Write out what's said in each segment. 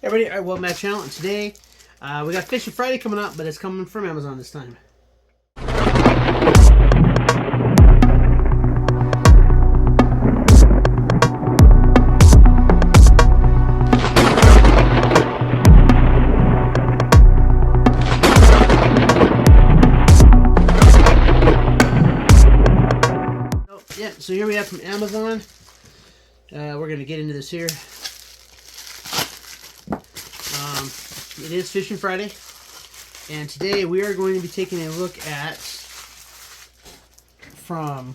Hey everybody, all right, welcome back to the channel, and today we got Fishing Friday coming up, but it's coming from Amazon this time. So here we have from Amazon. We're going to get into this here. It is Fishing Friday, and today we are going to be taking a look at there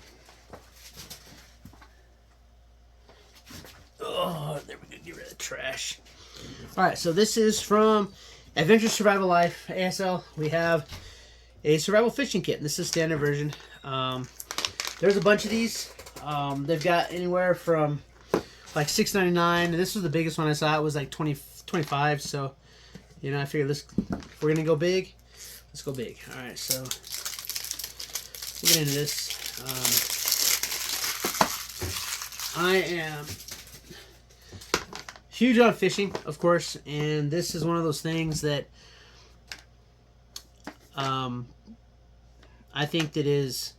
we go, get rid of the trash. Alright, so this is from Adventure Survival Life, ASL. We have a survival fishing kit, and this is a standard version. There's a bunch of these. They've got anywhere from like $6.99. This was the biggest one I saw. It was like $25. So, you know, I figured if we're gonna go big, let's go big. All right, so we'll get into this. I am huge on fishing, of course, and this is one of those things that I think that is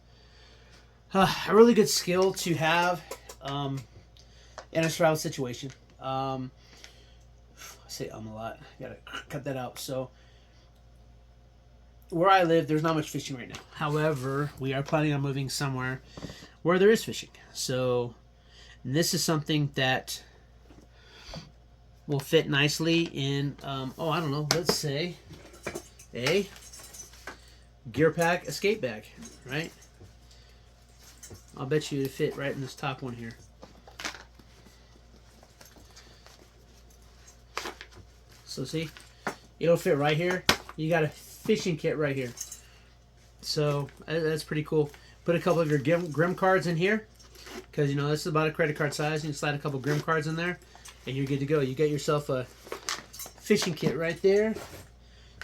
a really good skill to have in a survival situation. I say a lot. Gotta cut that out. So, where I live, there's not much fishing right now. However, we are planning on moving somewhere where there is fishing. So, this is something that will fit nicely in, I don't know, let's say a gear pack escape bag, right? I'll bet you it'd fit right in this top one here. So see, it'll fit right here. You got a fishing kit right here. So that's pretty cool. Put a couple of your Grim cards in here, because you know this is about a credit card size. You can slide a couple Grim cards in there, and you're good to go. You get yourself a fishing kit right there.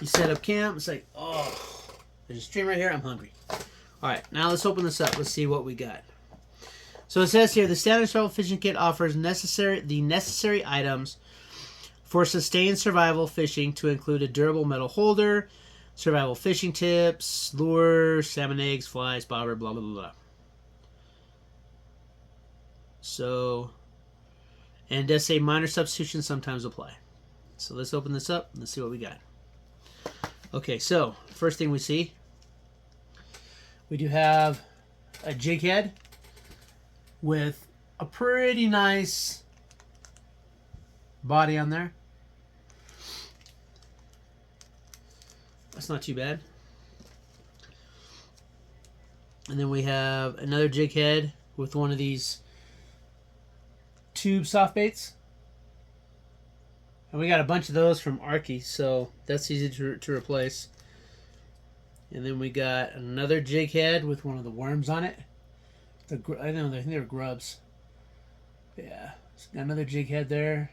You set up camp. It's like, oh, there's a stream right here. I'm hungry. All right, now let's open this up. Let's see what we got. So it says here, the standard survival fishing kit offers the necessary items for sustained survival fishing, to include a durable metal holder, survival fishing tips, lures, salmon eggs, flies, bobber, blah, blah, blah, blah. So, and it does say minor substitutions sometimes apply. So let's open this up and let's see what we got. Okay, so first thing we see, we do have a jig head with a pretty nice body on there. That's not too bad. And then we have another jig head with one of these tube soft baits. And we got a bunch of those from Arky, so that's easy to replace. And then we got another jig head with one of the worms on it. I think they're grubs. Yeah, so got another jig head there.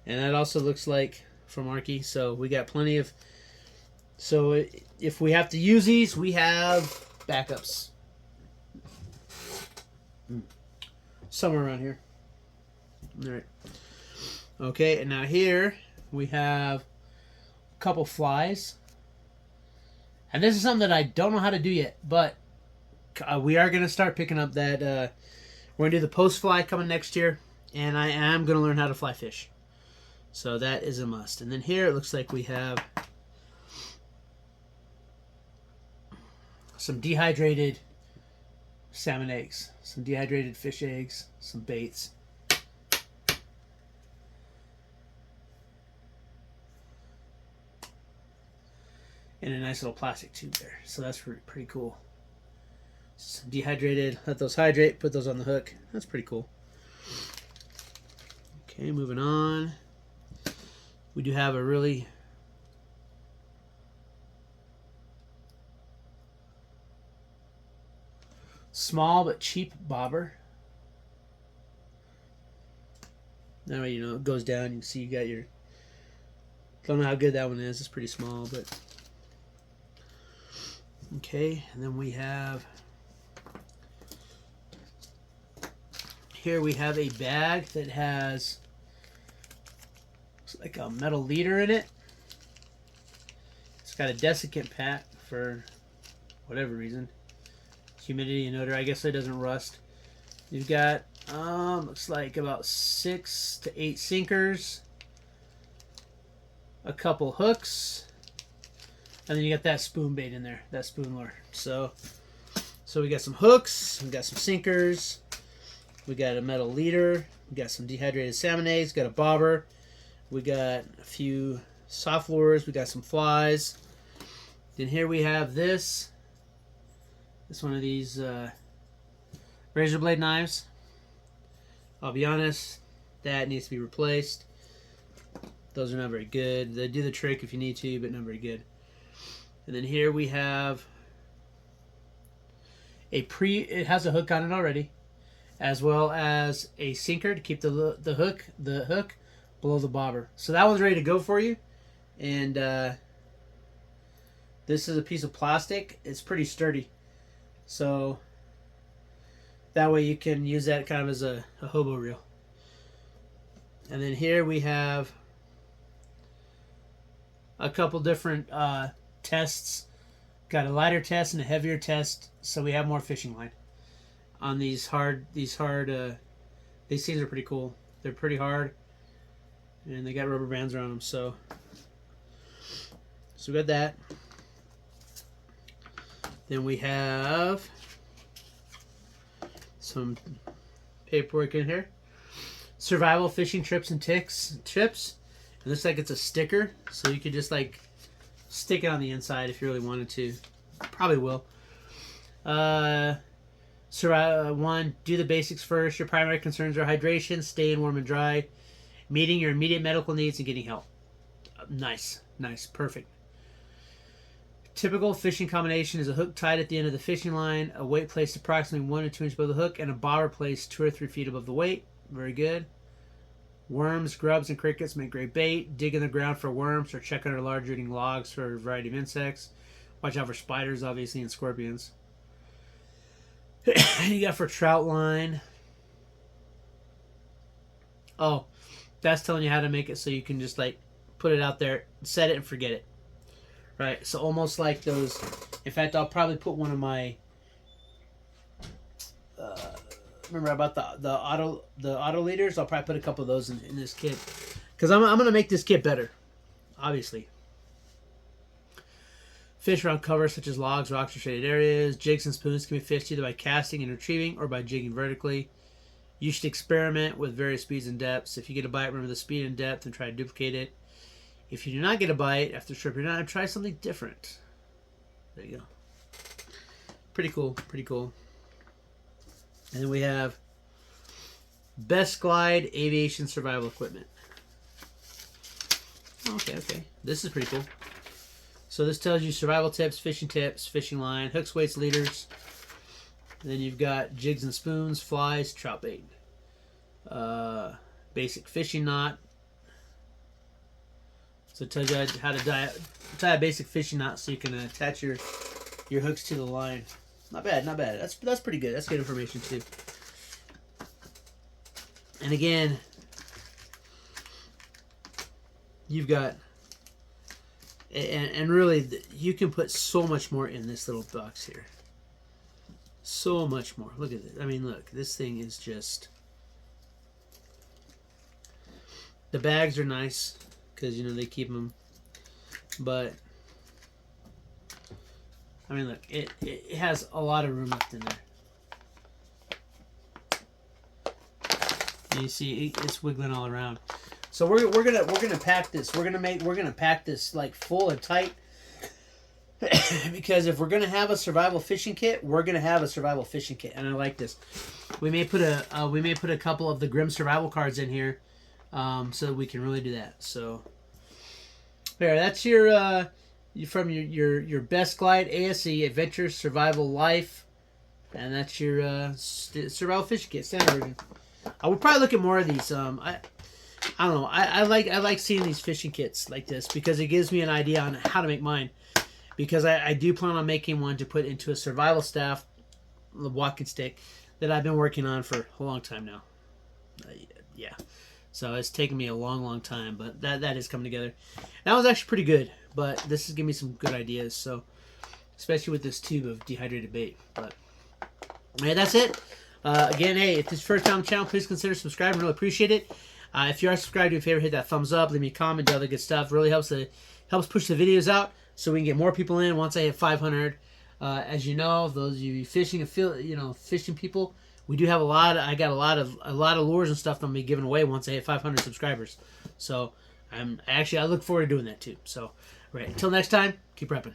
And that also looks like from Arky. So we got plenty of... So if we have to use these, we have backups. Somewhere around here. Alright. Okay, and now here we have a couple flies. And this is something that I don't know how to do yet, but we are going to start picking up that... we're going to do the post fly coming next year, and I am going to learn how to fly fish. So that is a must. And then here it looks like we have some dehydrated salmon eggs, some dehydrated fish eggs, some baits. And a nice little plastic tube there. So that's pretty cool. Some dehydrated, let those hydrate, put those on the hook. That's pretty cool. Okay, moving on. We do have a really small but cheap bobber. That way, you know, it goes down. You can see you got your... Don't know how good that one is. It's pretty small, but... Okay, and then we have... Here we have a bag that has Looks like a metal leader in it. It's got a desiccant pack for whatever reason. Humidity and odor. I guess so it doesn't rust. You've got looks like about 6 to 8 sinkers, a couple hooks, and then you got that spoon bait in there, that spoon lure. So we got some hooks, we got some sinkers, we got a metal leader, we got some dehydrated salmon eggs, got a bobber, we got a few soft lures, we got some flies. Then here we have this. It's one of these razor blade knives. I'll be honest, that needs to be replaced. Those are not very good. They do the trick if you need to, but not very good. And then here we have it has a hook on it already, as well as a sinker to keep the hook below the bobber. So that one's ready to go for you. And this is a piece of plastic. It's pretty sturdy. So that way you can use that kind of as a hobo reel. And then here we have a couple different tests. Got a lighter test and a heavier test, so we have more fishing line on these hard. These things are pretty cool. They're pretty hard, and they got rubber bands around them. So we got that. Then we have some paperwork in here. Survival fishing trips and tips. It looks like it's a sticker, so you could just like stick it on the inside if you really wanted to. Probably will. One, do the basics first. Your primary concerns are hydration, staying warm and dry, meeting your immediate medical needs, and getting help. Nice, perfect. Typical fishing combination is a hook tied at the end of the fishing line, a weight placed approximately 1 to 2 inches above the hook, and a bobber placed 2 or 3 feet above the weight. Very good. Worms, grubs, and crickets make great bait. Dig in the ground for worms or check under large eating logs for a variety of insects. Watch out for spiders, obviously, and scorpions. You got for trout line. Oh, that's telling you how to make it so you can just like put it out there, set it, and forget it. Right, so almost like those. In fact, I'll probably put one of my. Remember about the auto leaders? I'll probably put a couple of those in this kit, because I'm gonna make this kit better, obviously. Fish around cover such as logs, rocks, or shaded areas. Jigs and spoons can be fished either by casting and retrieving or by jigging vertically. You should experiment with various speeds and depths. If you get a bite, remember the speed and depth and try to duplicate it. If you do not get a bite after stripping it out, try something different. There you go. Pretty cool. And then we have Best Glide Aviation Survival Equipment. Okay. This is pretty cool. So this tells you survival tips, fishing line, hooks, weights, leaders. And then you've got jigs and spoons, flies, trout bait. Basic fishing knot. So it tells you how to tie a basic fishing knot so you can attach your hooks to the line. Not bad. That's pretty good. That's good information too. And again, you've got, and really, you can put so much more in this little box here. So much more. Look at this. I mean, look, this thing is just. The bags are nice because they keep them, but I mean, look, it has a lot of room left in there. And you see, it's wiggling all around. So we're gonna pack this. We're gonna pack this like full and tight. Because if we're gonna have a survival fishing kit, we're gonna have a survival fishing kit, and I like this. We may put a couple of the Grim survival cards in here, so that we can really do that. So there, that's your from your Best Glide ASE Adventure Survival Life, and that's your survival fishing kit standard version. I would probably look at more of these. I don't know. I like seeing these fishing kits like this because it gives me an idea on how to make mine. Because I do plan on making one to put into a survival staff, the walking stick, that I've been working on for a long time now. Yeah. So it's taken me a long time, but that is coming together. That was actually pretty good, but this is giving me some good ideas. So especially with this tube of dehydrated bait. But hey, that's it. Again, hey, if this is your first time on the channel, please consider subscribing. Really appreciate it. If you are subscribed, do me a favor, hit that thumbs up, leave me a comment, do other good stuff. Really helps push the videos out so we can get more people in once I hit 500. As you know, those of you fishing fishing people, we do have a lot. I got a lot of lures and stuff that I'm gonna be giving away once I hit 500 subscribers. So I look forward to doing that too. So, right, until next time, keep repping.